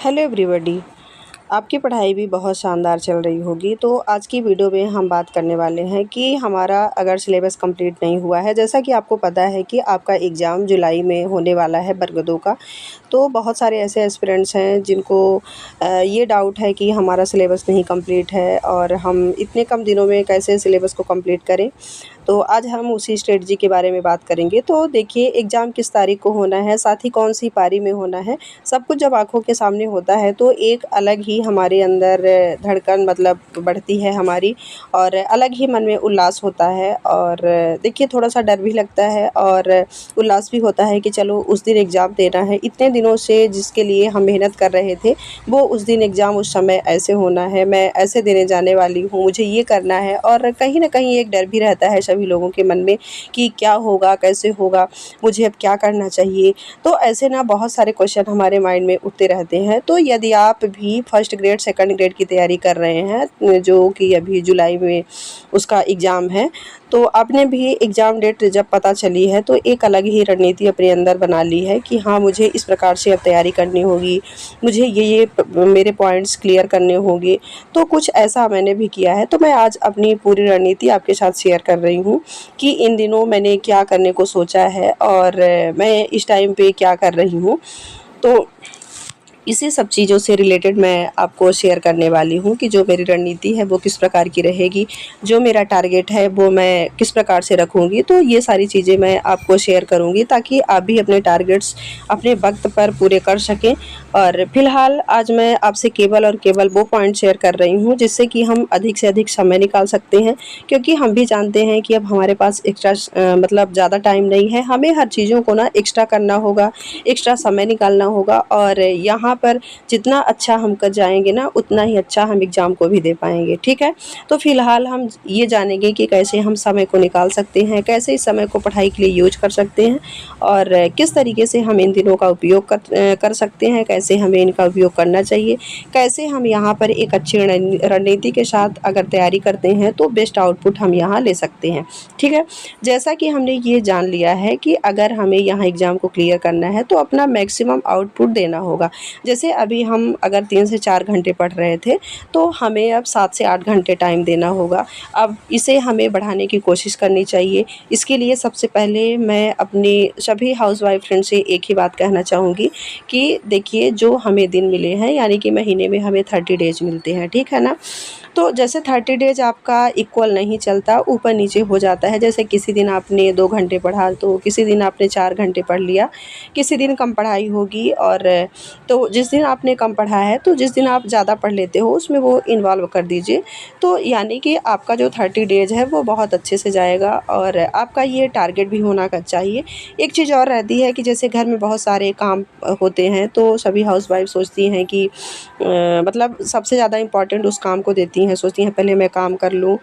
Hello everybody. आपकी पढ़ाई भी बहुत शानदार चल रही होगी। तो आज की वीडियो में हम बात करने वाले हैं कि हमारा अगर सिलेबस कंप्लीट नहीं हुआ है, जैसा कि आपको पता है कि आपका एग्ज़ाम जुलाई में होने वाला है वर्ग 2 का। तो बहुत सारे ऐसे एस्पिरेंट्स हैं जिनको ये डाउट है कि हमारा सिलेबस नहीं कंप्लीट है और हम इतने कम दिनों में कैसे सिलेबस को कंप्लीट करें। तो आज हम उसी स्ट्रेटजी के बारे में बात करेंगे। तो देखिए, एग्ज़ाम किस तारीख को होना है, साथ ही कौन-सी पारी में होना है, सब कुछ जब आँखों के सामने होता है तो एक अलग ही हमारे अंदर धड़कन मतलब बढ़ती है हमारी, और अलग ही मन में उल्लास होता है। और देखिए, थोड़ा-सा डर भी लगता है और उल्लास भी होता है कि चलो उस दिन एग्ज़ाम देना है। इतने दिनों से जिसके लिए हम मेहनत कर रहे थे, वो उस दिन एग्ज़ाम उस समय ऐसे होना है, मैं ऐसे देने जाने वाली हूँ, मुझे ये करना है। और कहीं न कहीं एक डर भी रहता है सभी लोगों के मन में कि क्या होगा, कैसे होगा, मुझे अब क्या करना चाहिए। तो ऐसे ना बहुत सारे क्वेश्चन हमारे माइंड में उठते रहते हैं। तो यदि आप भी फर्स्ट ग्रेड, सेकंड ग्रेड की तैयारी कर रहे हैं, जो कि अभी जुलाई में उसका एग्ज़ाम है, तो आपने भी एग्ज़ाम डेट जब पता चली है तो एक अलग ही रणनीति अपने अंदर बना ली है कि हाँ, मुझे इस प्रकार से अब तैयारी करनी होगी, मुझे ये मेरे पॉइंट्स क्लियर करने होंगे। तो कुछ ऐसा मैंने भी किया है। तो मैं आज अपनी पूरी रणनीति आपके साथ शेयर कर रही हूँ कि इन दिनों मैंने क्या करने को सोचा है और मैं इस टाइम पे क्या कर रही हूँ। तो इसी सब चीज़ों से रिलेटेड मैं आपको शेयर करने वाली हूँ कि जो मेरी रणनीति है वो किस प्रकार की रहेगी, जो मेरा टारगेट है वो मैं किस प्रकार से रखूँगी। तो ये सारी चीज़ें मैं आपको शेयर करूँगी ताकि आप भी अपने टारगेट्स अपने वक्त पर पूरे कर सकें। और फिलहाल आज मैं आपसे केवल और केवल वो पॉइंट शेयर कर रही हूँ जिससे कि हम अधिक से अधिक समय निकाल सकते हैं, क्योंकि हम भी जानते हैं कि अब हमारे पास एक्स्ट्रा मतलब ज़्यादा टाइम नहीं है। हमें हर चीज़ों को ना एक्स्ट्रा करना होगा, एक्स्ट्रा समय निकालना होगा, और यहाँ पर जितना अच्छा हम कर जाएँगे ना, उतना ही अच्छा हम एग्ज़ाम को भी दे पाएँगे, ठीक है? तो फ़िलहाल हम ये जानेंगे कि कैसे हम समय को निकाल सकते हैं, कैसे इस समय को पढ़ाई के लिए यूज़ कर सकते हैं, और किस तरीके से हम इन दिनों का उपयोग कर सकते हैं, कैसे हमें इनका उपयोग करना चाहिए, कैसे हम यहाँ पर एक अच्छी रणनीति के साथ अगर तैयारी करते हैं तो बेस्ट आउटपुट हम यहाँ ले सकते हैं, ठीक है? जैसा कि हमने ये जान लिया है कि अगर हमें यहाँ एग्ज़ाम को क्लियर करना है तो अपना मैक्सिमम आउटपुट देना होगा। जैसे अभी हम अगर 3 से 4 घंटे पढ़ रहे थे, तो हमें अब 7 से 8 घंटे टाइम देना होगा। अब इसे हमें बढ़ाने की कोशिश करनी चाहिए। इसके लिए सबसे पहले मैं अपनी सभी हाउसवाइफ़ फ्रेंड से एक ही बात कहना चाहूँगी कि देखिए, जो हमें दिन मिले हैं, यानी कि महीने में हमें 30 डेज़ मिलते हैं, ठीक है ना? तो जैसे 30 डेज़ आपका इक्वल नहीं चलता, ऊपर-नीचे हो जाता है। जैसे किसी दिन आपने 2 घंटे पढ़ा, तो किसी दिन आपने 4 घंटे पढ़ लिया, किसी दिन कम पढ़ाई होगी। और तो जिस दिन आपने कम पढ़ा है, तो जिस दिन आप ज़्यादा पढ़ लेते हो उसमें वो इन्वॉल्व कर दीजिए। तो यानी कि आपका जो 30 डेज़ है वो बहुत अच्छे से जाएगा, और आपका ये टारगेट भी होना चाहिए। एक चीज़ और रहती है कि जैसे घर में बहुत सारे काम होते हैं, तो सभी हाउसवाइफ़ सोचती हैं कि मतलब सबसे ज़्यादा इम्पोर्टेंट उस काम को देती हैं, सोचती हैं पहले मैं काम कर लूँ,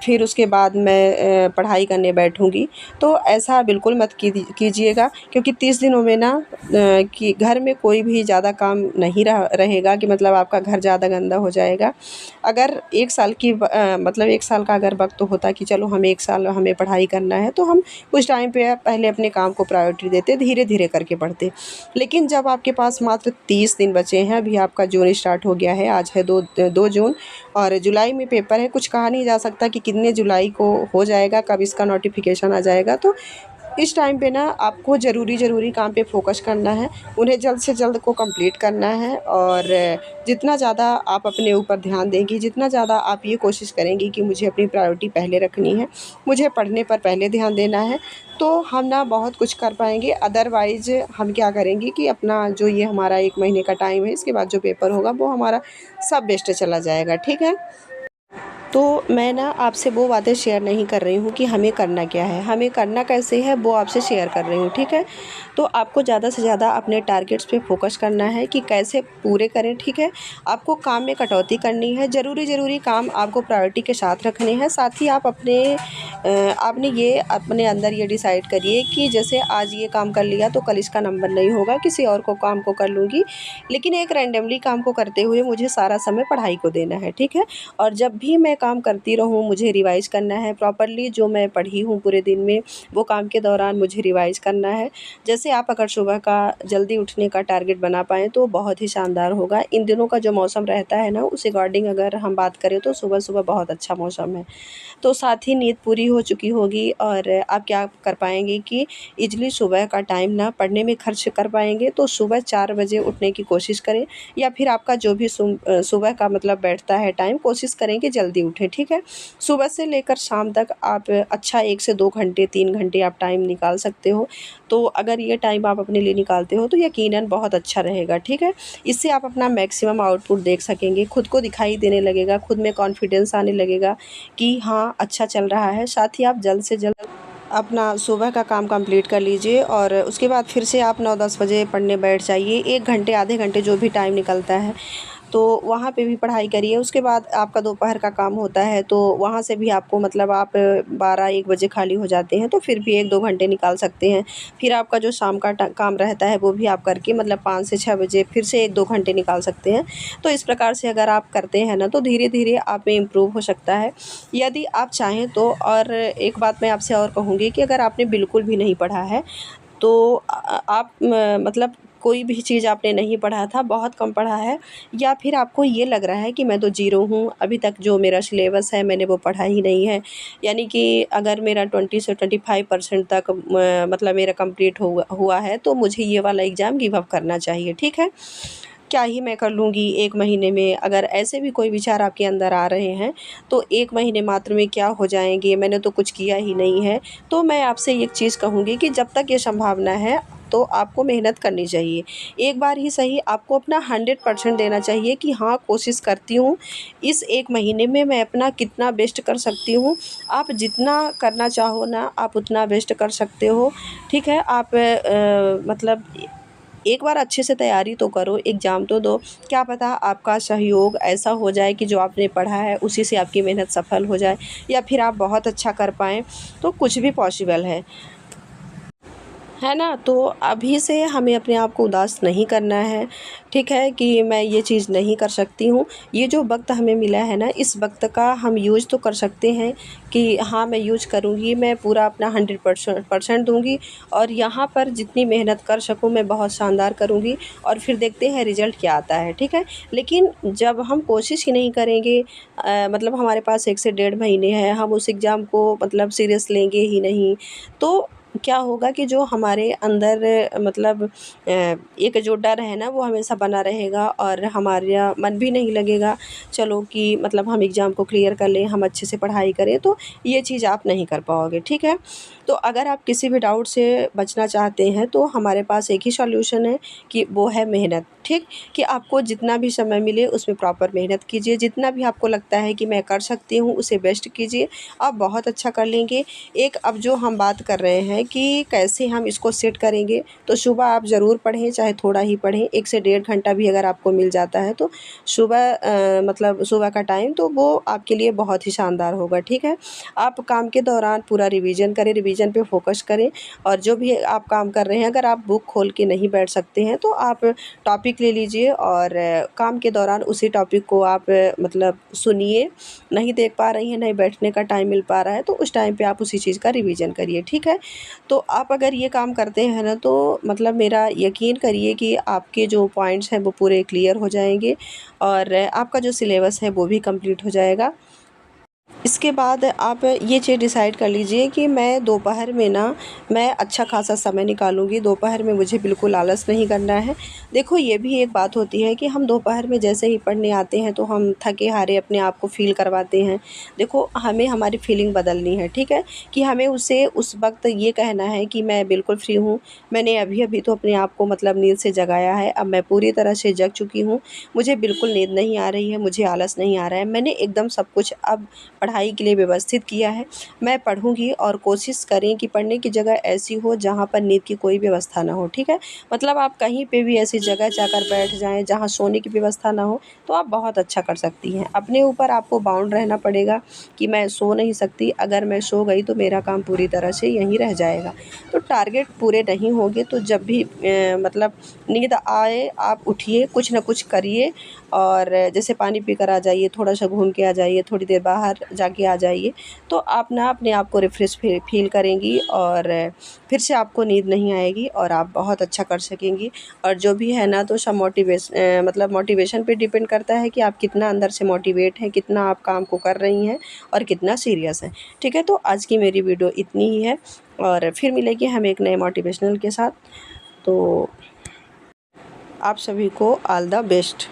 फिर उसके बाद मैं पढ़ाई करने बैठूँगी। तो ऐसा बिल्कुल मत कीजिएगा, क्योंकि 30 दिनों में ना कि घर में कोई भी ज़्यादा काम नहीं रहेगा कि मतलब आपका घर ज़्यादा गंदा हो जाएगा। अगर 1 साल की मतलब 1 साल का अगर वक़्त होता कि चलो हम 1 साल हमें पढ़ाई करना है, तो हम उस टाइम पे पहले अपने काम को प्रायोरिटी देते, धीरे-धीरे करके पढ़ते। लेकिन जब आपके पास मात्र 30 दिन बचे हैं, अभी आपका जून स्टार्ट हो गया है, आज है 2 जून, और जुलाई में पेपर है। कुछ कहा नहीं जा सकता कि कितने जुलाई को हो जाएगा, कब इसका नोटिफ़िकेशन आ जाएगा। तो इस टाइम पे ना आपको ज़रूरी काम पे फ़ोकस करना है, उन्हें जल्द से जल्द को कंप्लीट करना है। और जितना ज़्यादा आप अपने ऊपर ध्यान देंगी, जितना ज़्यादा आप ये कोशिश करेंगी कि मुझे अपनी प्रायोरिटी पहले रखनी है, मुझे पढ़ने पर पहले ध्यान देना है, तो हम ना बहुत कुछ कर पाएँगे। अदरवाइज़ हम क्या करेंगे कि अपना जो ये हमारा 1 महीने का टाइम है, इसके बाद जो पेपर होगा वो हमारा सब वेस्ट चला जाएगा, ठीक है? तो मैं ना आपसे वो बातें शेयर नहीं कर रही हूँ कि हमें करना क्या है, हमें करना कैसे है वो आपसे शेयर कर रही हूँ, ठीक है? तो आपको ज़्यादा से ज़्यादा अपने टारगेट्स पे फ़ोकस करना है कि कैसे पूरे करें, ठीक है? आपको काम में कटौती करनी है, ज़रूरी काम आपको प्रायोरिटी के साथ रखने हैं। साथ ही आप आपने ये अपने अंदर ये डिसाइड करिए कि जैसे आज ये काम कर लिया तो कल इसका नंबर नहीं होगा, किसी और को काम को कर लूँगी, लेकिन एक रैंडमली काम को करते हुए मुझे सारा समय पढ़ाई को देना है, ठीक है? और जब भी मैं काम करती रहूँ, मुझे रिवाइज़ करना है प्रॉपर्ली, जो मैं पढ़ी हूँ पूरे दिन में वो काम के दौरान मुझे रिवाइज़ करना है। जैसे आप अगर सुबह का जल्दी उठने का टारगेट बना पाएँ तो बहुत ही शानदार होगा। इन दिनों का जो मौसम रहता है ना, उस अकॉर्डिंग अगर हम बात करें तो सुबह-सुबह बहुत अच्छा मौसम है। तो साथ ही नींद पूरी हो चुकी होगी और आप क्या कर पाएँगे कि ईज़िली सुबह का टाइम ना पढ़ने में खर्च कर पाएँगे, तो सुबह 4 बजे उठने की कोशिश करें, या फिर आपका जो भी सुबह का मतलब बैठता है टाइम, कोशिश करें कि जल्दी उठें, ठीक है? सुबह से लेकर शाम तक आप अच्छा 1 से 2 घंटे, 3 घंटे आप टाइम निकाल सकते हो। तो अगर ये टाइम आप अपने लिए निकालते हो तो यकीनन बहुत अच्छा रहेगा, ठीक है? इससे आप अपना मैक्सिमम आउटपुट देख सकेंगे, खुद को दिखाई देने लगेगा, खुद में कॉन्फिडेंस आने लगेगा कि हाँ, अच्छा चल रहा है। साथ ही आप जल्द से जल्द अपना सुबह का काम कंप्लीट कर लीजिए और उसके बाद फिर से आप 9-10 बजे पढ़ने बैठ जाइए। 1 घंटे, आधे घंटे जो भी टाइम निकलता है, तो वहाँ पे भी पढ़ाई करिए। उसके बाद आपका दोपहर का काम होता है, तो वहाँ से भी आपको मतलब आप 12-1 बजे खाली हो जाते हैं, तो फिर भी 1-2 घंटे निकाल सकते हैं। फिर आपका जो शाम का काम रहता है वो भी आप करके मतलब 5 से 6 बजे फिर से 1-2 घंटे निकाल सकते हैं। तो इस प्रकार से अगर आप करते हैं ना, तो धीरे-धीरे आप में इम्प्रूव हो सकता है। यदि आप चाहें तो, और एक बात मैं आपसे और कहूँगी कि अगर आपने बिल्कुल भी नहीं पढ़ा है, तो आप मतलब कोई भी चीज़ आपने नहीं पढ़ा था, बहुत कम पढ़ा है, या फिर आपको ये लग रहा है कि मैं तो ज़ीरो हूँ, अभी तक जो मेरा सिलेबस है मैंने वो पढ़ा ही नहीं है। यानी कि अगर मेरा 20 से 25% तक मतलब मेरा कंप्लीट हुआ हुआ है, तो मुझे ये वाला एग्ज़ाम गिव अप करना चाहिए, ठीक है? क्या ही मैं कर लूँगी 1 महीने में, अगर ऐसे भी कोई विचार आपके अंदर आ रहे हैं, तो 1 महीने मात्र में क्या हो जाएँगे, मैंने तो कुछ किया ही नहीं है। तो मैं आपसे एक चीज़ कहूँगी कि जब तक ये संभावना है, तो आपको मेहनत करनी चाहिए। एक बार ही सही आपको अपना 100% देना चाहिए कि हाँ, कोशिश करती हूँ, इस 1 महीने में मैं अपना कितना बेस्ट कर सकती हूँ। आप जितना करना चाहो ना, आप उतना बेस्ट कर सकते हो, ठीक है? आप मतलब एक बार अच्छे से तैयारी तो करो, एग्ज़ाम तो दो। क्या पता आपका सहयोग ऐसा हो जाए कि जो आपने पढ़ा है उसी से आपकी मेहनत सफल हो जाए, या फिर आप बहुत अच्छा कर पाएँ, तो कुछ भी पॉसिबल है ना? तो अभी से हमें अपने आप को उदास नहीं करना है, ठीक है? कि मैं ये चीज़ नहीं कर सकती हूँ। ये जो वक़्त हमें मिला है ना, इस वक़्त का हम यूज़ तो कर सकते हैं कि हाँ, मैं यूज़ करूँगी, मैं पूरा अपना 100% दूँगी और यहाँ पर जितनी मेहनत कर सकूँ मैं बहुत शानदार करूँगी, और फिर देखते हैं रिज़ल्ट क्या आता है, ठीक है? लेकिन जब हम कोशिश ही नहीं करेंगे, मतलब हमारे पास 1 से डेढ़ महीने हैं, हम उस एग्ज़ाम को मतलब सीरियस लेंगे ही नहीं, तो क्या होगा कि जो हमारे अंदर मतलब एक जो डर है ना, वो हमेशा बना रहेगा और हमारा मन भी नहीं लगेगा, चलो कि मतलब हम एग्ज़ाम को क्लियर कर लें, हम अच्छे से पढ़ाई करें, तो ये चीज़ आप नहीं कर पाओगे, ठीक है? तो अगर आप किसी भी डाउट से बचना चाहते हैं, तो हमारे पास एक ही सॉल्यूशन है कि वो है मेहनत, ठीक? कि आपको जितना भी समय मिले उसमें प्रॉपर मेहनत कीजिए, जितना भी आपको लगता है कि मैं कर सकती हूँ उसे बेस्ट कीजिए, आप बहुत अच्छा कर लेंगे। एक अब जो हम बात कर रहे हैं कि कैसे हम इसको सेट करेंगे, तो सुबह आप ज़रूर पढ़ें, चाहे थोड़ा ही पढ़ें, 1 से डेढ़ घंटा भी अगर आपको मिल जाता है, तो सुबह मतलब सुबह का टाइम तो वो आपके लिए बहुत ही शानदार होगा, ठीक है? आप काम के दौरान पूरा रिवीजन करें, रिवीजन पे फोकस करें, और जो भी आप काम कर रहे हैं, अगर आप बुक खोल के नहीं बैठ सकते हैं, तो आप टॉपिक ले लीजिए और काम के दौरान उसी टॉपिक को आप मतलब सुनिए। नहीं देख पा रही हैं, नहीं बैठने का टाइम मिल पा रहा है, तो उस टाइम पे आप उसी चीज़ का रिवीजन करिए, ठीक है? तो आप अगर ये काम करते हैं ना, तो मतलब मेरा यकीन करिए कि आपके जो पॉइंट्स हैं वो पूरे क्लियर हो जाएँगे और आपका जो सिलेबस है वो भी कंप्लीट हो जाएगा। इसके बाद आप ये चीज़ डिसाइड कर लीजिए कि मैं दोपहर में ना, मैं अच्छा खासा समय निकालूँगी, दोपहर में मुझे बिल्कुल आलस नहीं करना है। देखो, ये भी एक बात होती है कि हम दोपहर में जैसे ही पढ़ने आते हैं तो हम थके-हारे अपने आप को फ़ील करवाते हैं। देखो, हमें हमारी फ़ीलिंग बदलनी है, ठीक है? कि हमें उसे उस वक़्त ये कहना है कि मैं बिल्कुल फ्री हूँ, मैंने अभी-अभी तो अपने आप को मतलब नींद से जगाया है, अब मैं पूरी तरह से जग चुकी हूँ, मुझे बिल्कुल नींद नहीं आ रही है, मुझे आलस नहीं आ रहा है, मैंने एकदम सब कुछ अब पढ़ाई पढ़ाई के लिए व्यवस्थित किया है। मैं पढ़ूँगी और कोशिश करें कि पढ़ने की जगह ऐसी हो जहाँ पर नींद की कोई व्यवस्था ना हो, ठीक है। मतलब आप कहीं पे भी ऐसी जगह जाकर बैठ जाएँ जहाँ सोने की व्यवस्था ना हो, तो आप बहुत अच्छा कर सकती हैं। अपने ऊपर आपको बाउंड रहना पड़ेगा कि मैं सो नहीं सकती, अगर मैं सो गई तो मेरा काम पूरी तरह से यहीं रह जाएगा। तो टारगेट पूरे नहीं होंगे तो जब भी मतलब नींद आए आप उठिए, कुछ न कुछ करिए और जैसे पानी पीकर आ जाइए, थोड़ा-सा घूम के आ जाइए, थोड़ी देर बाहर जाके आ जाइए, तो आप ना अपने आप को रिफ़्रेश फ़ील करेंगी और फिर से आपको नींद नहीं आएगी और आप बहुत अच्छा कर सकेंगी। और जो भी है ना तो सब मतलब मोटिवेशन पे डिपेंड करता है कि आप कितना अंदर से मोटिवेट हैं, कितना आप काम को कर रही हैं और कितना सीरियस हैं। ठीक है, तो आज की मेरी वीडियो इतनी ही है और फिर मिलेंगे हम एक नए मोटिवेशनल के साथ। तो आप सभी को ऑल द बेस्ट।